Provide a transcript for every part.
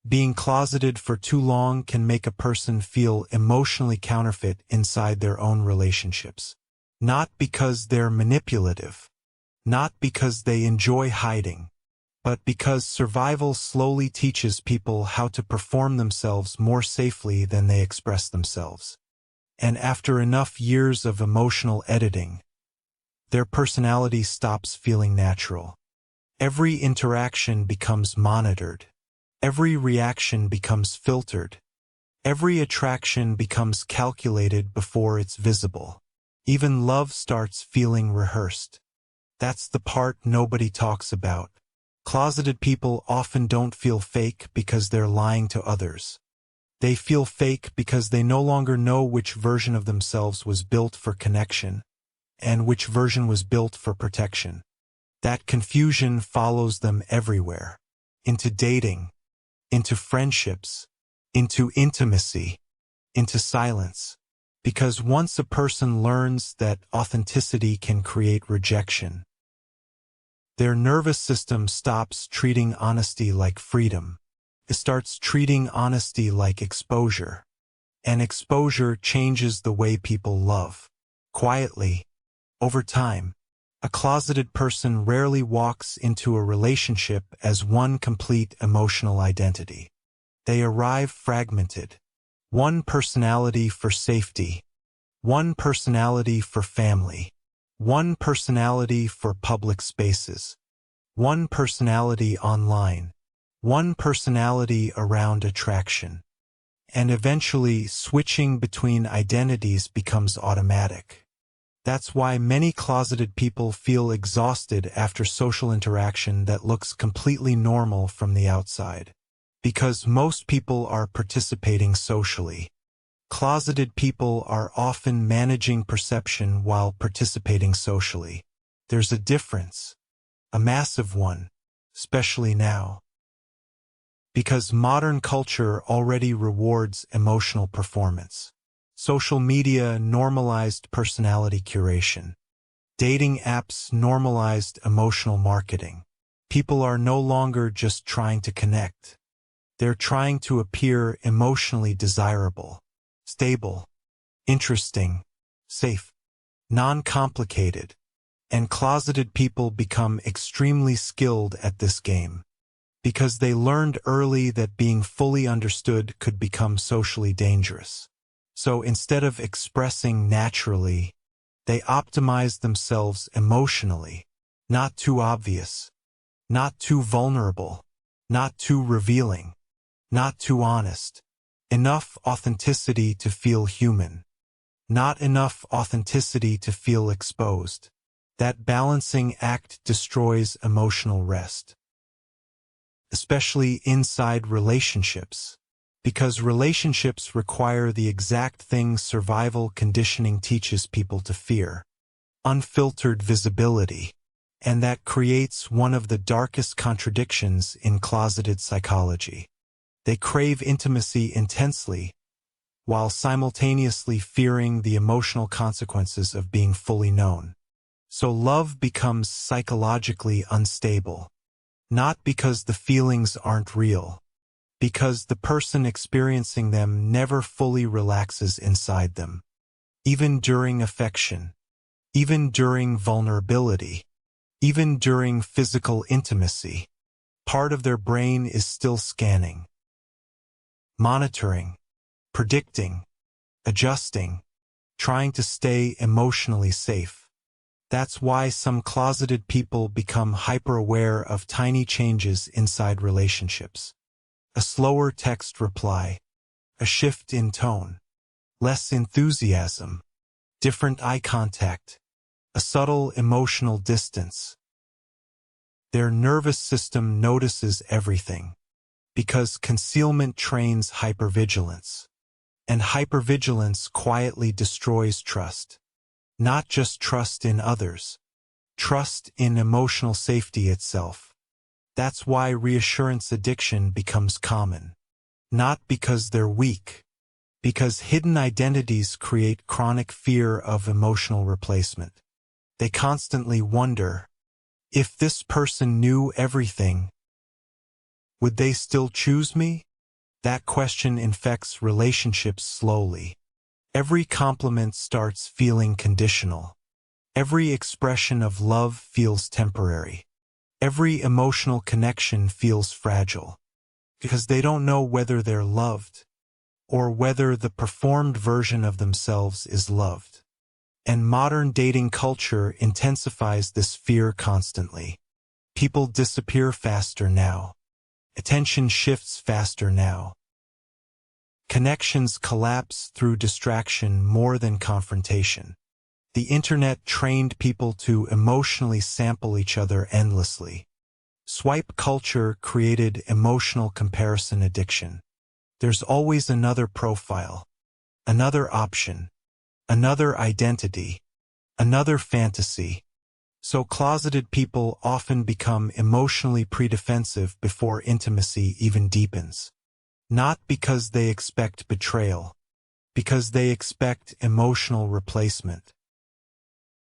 Being closeted for too long can make a person feel emotionally counterfeit inside their own relationships. Not because they're manipulative, not because they enjoy hiding, but because survival slowly teaches people how to perform themselves more safely than they express themselves. And after enough years of emotional editing, their personality stops feeling natural. Every interaction becomes monitored. Every reaction becomes filtered. Every attraction becomes calculated before it's visible. Even love starts feeling rehearsed. That's the part nobody talks about. Closeted people often don't feel fake because they're lying to others. They feel fake because they no longer know which version of themselves was built for connection and which version was built for protection. That confusion follows them everywhere. Into dating, into friendships, into intimacy, into silence. Because once a person learns that authenticity can create rejection, their nervous system stops treating honesty like freedom. It starts treating honesty like exposure. And exposure changes the way people love. Quietly, over time, a closeted person rarely walks into a relationship as one complete emotional identity. They arrive fragmented. One personality for safety, one personality for family, one personality for public spaces, one personality online, one personality around attraction. And eventually, switching between identities becomes automatic. That's why many closeted people feel exhausted after social interaction that looks completely normal from the outside. Because most people are participating socially. Closeted people are often managing perception while participating socially. There's a difference, a massive one, especially now. Because modern culture already rewards emotional performance. Social media normalized personality curation. Dating apps normalized emotional marketing. People are no longer just trying to connect. They're trying to appear emotionally desirable, stable, interesting, safe, non-complicated, and closeted people become extremely skilled at this game. Because they learned early that being fully understood could become socially dangerous. So instead of expressing naturally, they optimize themselves emotionally, not too obvious, not too vulnerable, not too revealing, not too honest. Enough authenticity to feel human, not enough authenticity to feel exposed. That balancing act destroys emotional rest. Especially inside relationships. Because relationships require the exact thing survival conditioning teaches people to fear. Unfiltered visibility. And that creates one of the darkest contradictions in closeted psychology. They crave intimacy intensely, while simultaneously fearing the emotional consequences of being fully known. So love becomes psychologically unstable. Not because the feelings aren't real, because the person experiencing them never fully relaxes inside them. Even during affection, even during vulnerability, even during physical intimacy, part of their brain is still scanning, monitoring, predicting, adjusting, trying to stay emotionally safe. That's why some closeted people become hyper-aware of tiny changes inside relationships. A slower text reply, a shift in tone, less enthusiasm, different eye contact, a subtle emotional distance. Their nervous system notices everything, because concealment trains hypervigilance, and hypervigilance quietly destroys trust. Not just trust in others, trust in emotional safety itself. That's why reassurance addiction becomes common. Not because they're weak, because hidden identities create chronic fear of emotional replacement. They constantly wonder, if this person knew everything, would they still choose me? That question infects relationships slowly. Every compliment starts feeling conditional. Every expression of love feels temporary. Every emotional connection feels fragile. Because they don't know whether they're loved, or whether the performed version of themselves is loved. And modern dating culture intensifies this fear constantly. People disappear faster now. Attention shifts faster now. Connections collapse through distraction more than confrontation. The internet trained people to emotionally sample each other endlessly. Swipe culture created emotional comparison addiction. There's always another profile, another option, another identity, another fantasy. So closeted people often become emotionally pre-defensive before intimacy even deepens. Not because they expect betrayal, because they expect emotional replacement.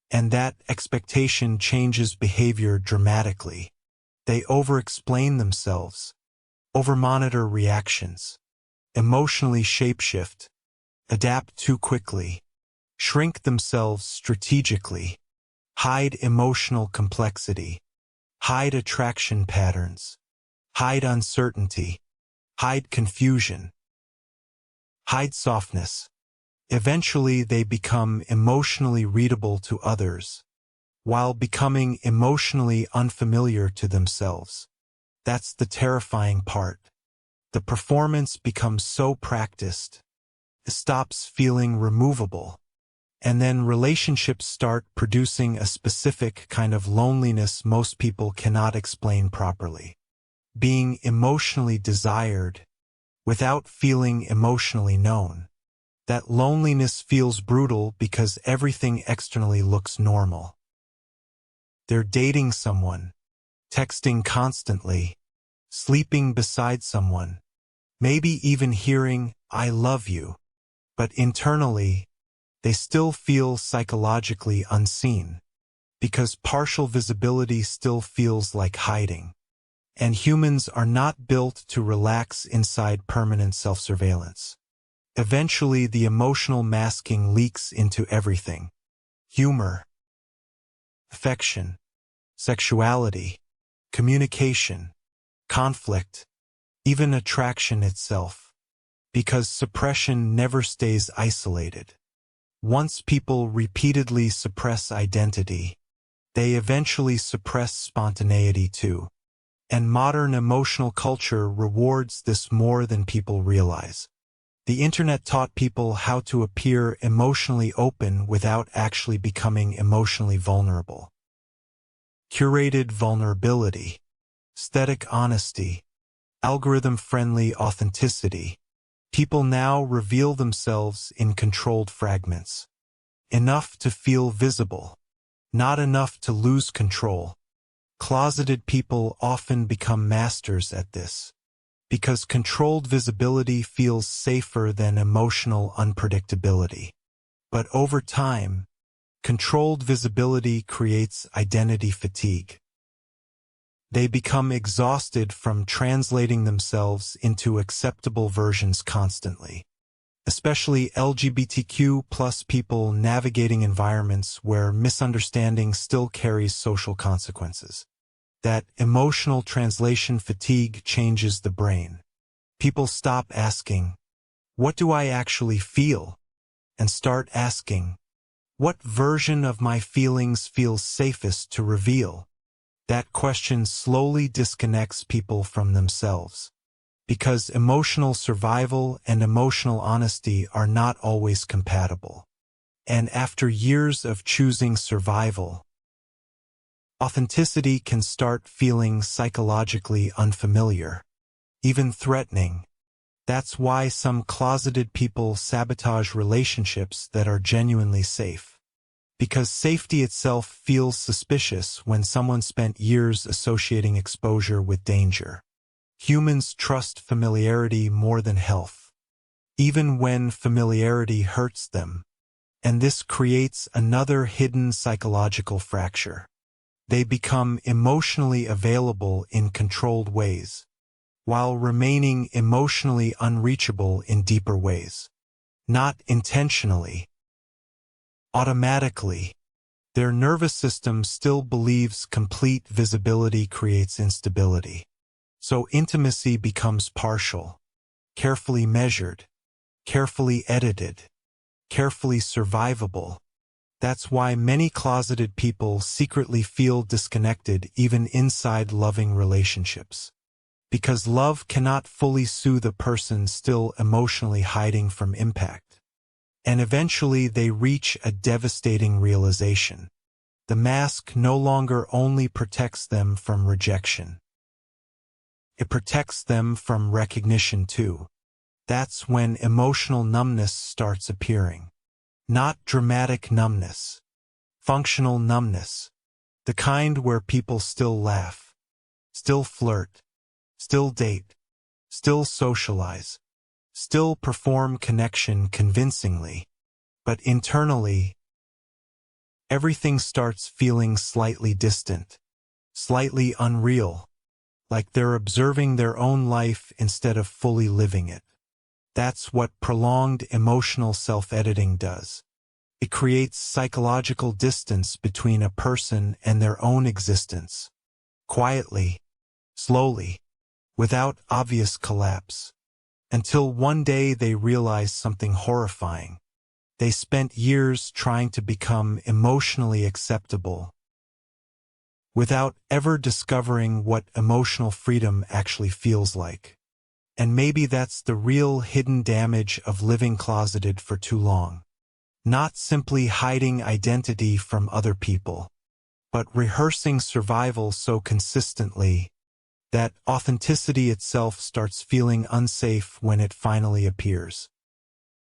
And that expectation changes behavior dramatically. They over-explain themselves, over-monitor reactions, emotionally shapeshift, adapt too quickly, shrink themselves strategically, hide emotional complexity, hide attraction patterns, hide uncertainty, hide confusion, hide softness. Eventually they become emotionally readable to others, while becoming emotionally unfamiliar to themselves. That's the terrifying part. The performance becomes so practiced, it stops feeling removable. And then relationships start producing a specific kind of loneliness most people cannot explain properly. Being emotionally desired without feeling emotionally known. That loneliness feels brutal because everything externally looks normal. They're dating someone, texting constantly, sleeping beside someone, maybe even hearing, "I love you," but internally, they still feel psychologically unseen, because partial visibility still feels like hiding. And humans are not built to relax inside permanent self-surveillance. Eventually, the emotional masking leaks into everything. Humor, affection, sexuality, communication, conflict, even attraction itself. Because suppression never stays isolated. Once people repeatedly suppress identity, they eventually suppress spontaneity too. And modern emotional culture rewards this more than people realize. The internet taught people how to appear emotionally open without actually becoming emotionally vulnerable. Curated vulnerability, aesthetic honesty, algorithm-friendly authenticity. People now reveal themselves in controlled fragments. Enough to feel visible, not enough to lose control. Closeted people often become masters at this, because controlled visibility feels safer than emotional unpredictability. But over time, controlled visibility creates identity fatigue. They become exhausted from translating themselves into acceptable versions constantly. Especially LGBTQ+ people navigating environments where misunderstanding still carries social consequences. That emotional translation fatigue changes the brain. People stop asking, "What do I actually feel?" and start asking, "What version of my feelings feels safest to reveal?" That question slowly disconnects people from themselves. Because emotional survival and emotional honesty are not always compatible. And after years of choosing survival, authenticity can start feeling psychologically unfamiliar, even threatening. That's why some closeted people sabotage relationships that are genuinely safe. Because safety itself feels suspicious when someone spent years associating exposure with danger. Humans trust familiarity more than health, even when familiarity hurts them. And this creates another hidden psychological fracture. They become emotionally available in controlled ways, while remaining emotionally unreachable in deeper ways. Not intentionally. Automatically. Their nervous system still believes complete visibility creates instability. So intimacy becomes partial, carefully measured, carefully edited, carefully survivable. That's why many closeted people secretly feel disconnected even inside loving relationships. Because love cannot fully soothe a person still emotionally hiding from impact. And eventually they reach a devastating realization. The mask no longer only protects them from rejection. It protects them from recognition too. That's when emotional numbness starts appearing. Not dramatic numbness. Functional numbness. The kind where people still laugh, still flirt, still date, still socialize, still perform connection convincingly. But internally, everything starts feeling slightly distant, slightly unreal, like they're observing their own life instead of fully living it. That's what prolonged emotional self-editing does. It creates psychological distance between a person and their own existence. Quietly, slowly, without obvious collapse. Until one day they realize something horrifying. They spent years trying to become emotionally acceptable, without ever discovering what emotional freedom actually feels like. And maybe that's the real hidden damage of living closeted for too long. Not simply hiding identity from other people, but rehearsing survival so consistently that authenticity itself starts feeling unsafe when it finally appears.